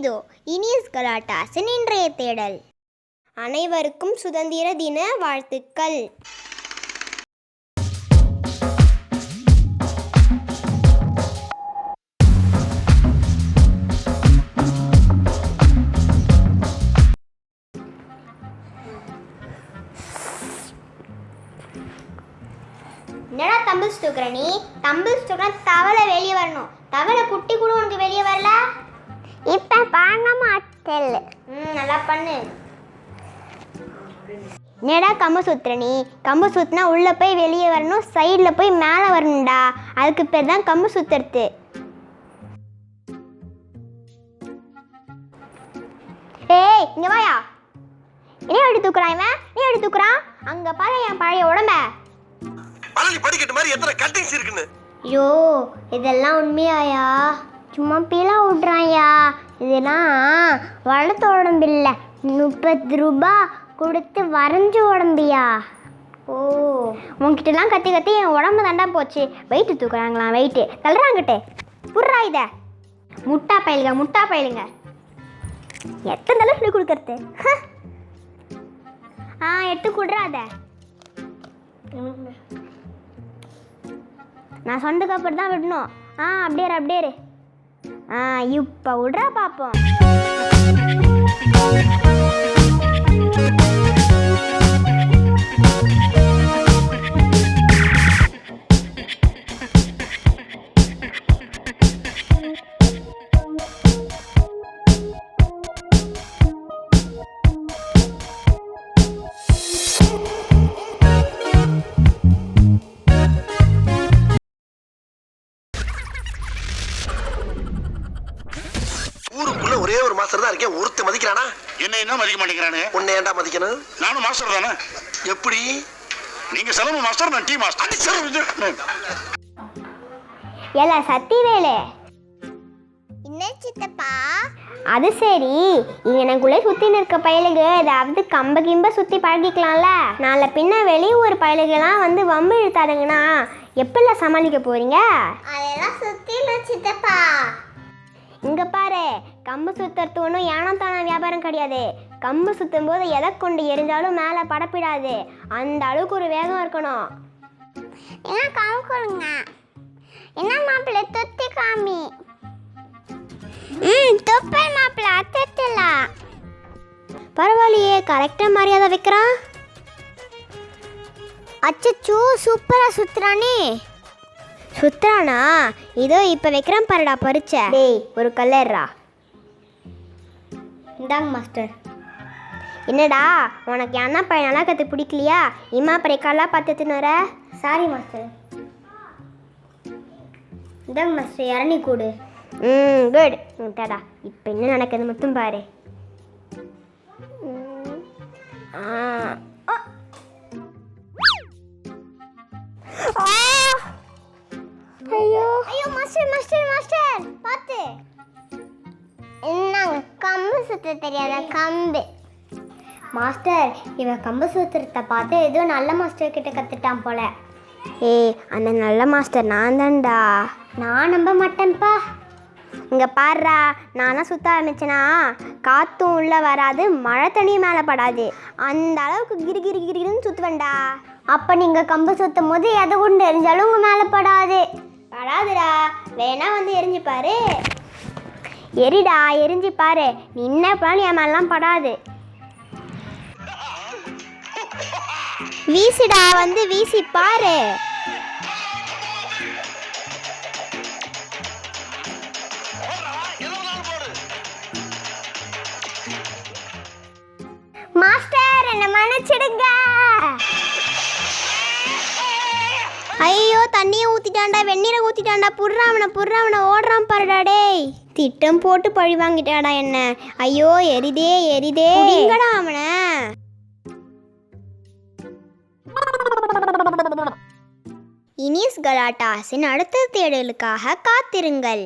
இதோ இனியஸ் கலாட்டாஸின் இன்றைய தேடல். அனைவருக்கும் சுதந்திர தின வாழ்த்துக்கள். என்னடா தம்பிள்ஸ் தூக்குற நீ? தம்பிள்ஸ் தூக்குற தவளை வெளியே வரணும். தவளை குட்டி கூட உனக்கு வெளியே வரல. இப்போ பண்ண மாட்டேன். நல்லா பண்ணு. என்னடா கம்பு சுத்துற நீ? கம்பு சுத்தினா உள்ளே போய் வெளியே வரணும், சைடில் போய் மேலே வரணும்டா. அதுக்கு பேர் தான் கம்பு சுத்துறது. ஏய் இங்கே வாயா. என்ன எப்படி தூக்குறான் இவன்? நீ எப்படி தூக்குறான்? அங்கே பாரு என் பழைய உடம்ப. ஐயோ இதெல்லாம் உண்மையாயா? சும்மா பீலா விட்றாயா? இதெல்லாம் வளர்த்த உடம்பு இல்லை, 30 ரூபா கொடுத்து வரைஞ்ச உடம்பியா? ஓ உங்ககிட்டலாம் கத்தி கத்தி என் உடம்பு தாண்டா போச்சு. வெயிட்டு தூக்குறாங்களா? வெயிட்டு தள்ளுறாங்கிட்டே புர்றா இத. முட்டா பயிலுங்க. எத்தனை தடவை சொல்லி கொடுக்கறது? எடுத்து கொடுறாத. நான் சொன்னதுக்கு அப்புறம் தான் விடணும். அப்படியே இப்போ விட்றா பார்ப்போம். ஊருக்குள்ள ஒரே ஒரு மாஸ்டர் தான் இருக்கேன். ஒருத்த மதிக்கிறானா? என்ன மதிக்க மாட்டேங்கிறானே. உன்னை ஏன்டா மதிக்கணும்? நானும் மாஸ்டர் தானே. எப்படி? நீங்க செலவு மாஸ்டர், நான் டீ மாஸ்டர். ஏல சத்திவேலு. என்ன சித்தப்பா? அது சரி, எனக்குள்ளே சுற்றி இருக்க பயலுக்கு ஏதாவது கம்ப கிம்ப சுற்றி பழகிக்கலாம்ல. நாளை பின்ன வெளியூர் பயலுகெல்லாம் வந்து வம்பு இழுத்தாருங்கன்னா எப்படிலாம் சமாளிக்க போறீங்க? அதெல்லாம் சுற்றி சித்தப்பா. இங்கே பாரு, கம்பு சுற்றுறது ஒன்றும் ஏனத்தான வியாபாரம் கிடையாது. கம்பு சுற்றும் போது எதை கொண்டு எரிஞ்சாலும் மேலே படப்பிடாது. அந்த அளவுக்கு ஒரு வேகம் இருக்கணும். என்ன காமி கொடுங்க. என்ன மாப்பிள்ளை தொத்தி காமி. தொப்பல் மாப்பிள்ளை அத்தல. பரவாயில்லையே, கரெக்டாக மரியாதை வைக்கிறான். அச்சச்சோ சூப்பராக சுற்றுறானே. சுத்துறானா? இதோ இப்போ வைக்கிறான் பாருடா பறிச்ச. டேய் ஒரு கல்லேறா. இந்தாங்க மாஸ்டர். என்னடா உனக்கு அண்ணா பையன் நல்லா கற்று பிடிக்கலையா? இம்மா பறைக்காலாம் பார்த்துன்னு வர. Sorry master. இந்தாங்க மாஸ்டர், இறனி கூடு. குட். விட்டாடா. இப்போ என்ன நடக்குது மட்டும் பாரு. ஐயோ மாஸ்டர் பாத்து. என்னங்க கம்பு சுத்த தெரியாத கம்பு. மாஸ்டர் இவன் கம்பு சுத்துறத பார்த்து ஏதோ நல்ல மாஸ்டர் கிட்ட கத்துட்டான் போல. அந்த நல்ல மாஸ்டர் நான் தான்டா. நான் நம்ப மாட்டேன்ப்பா. இங்கே பாடுறா, நானும் சுத்த ஆரம்பிச்சேன்னா காற்றும் உள்ளே வராது, மழை தண்ணியும் மேலே படாது. அந்த அளவுக்கு கிரின்னு சுற்றுவேன்டா. அப்போ நீங்கள் கம்பு சுற்றும் போது எதை கொண்டு எரிஞ்சாலும் உங்கள் மேலே படாதுடா. வேணா வந்து எரிஞ்சு பாரு. எரிடா, எரிஞ்சு பாரு. நீ என்ன பண்ணாலும் என் மேலாம் படாது. வீசுடா, வந்து வீசி பாரு. மாஸ்டர் என்ன மன்னிச்சிடுங்க. ஐயோ தண்ணியை ஊற்றிட்டான்டா, வெந்நீரை ஊற்றிட்டான்டா. புர்றாவனை ஓடுறான் பாருடா. டேய் திட்டம் போட்டு பழி வாங்கிட்டாடா என்ன. ஐயோ எரிதே எங்கடா அவனை. இனியஸ் கலாட்டாஸின் அடுத்த தேடலுக்காக காத்திருங்கள்.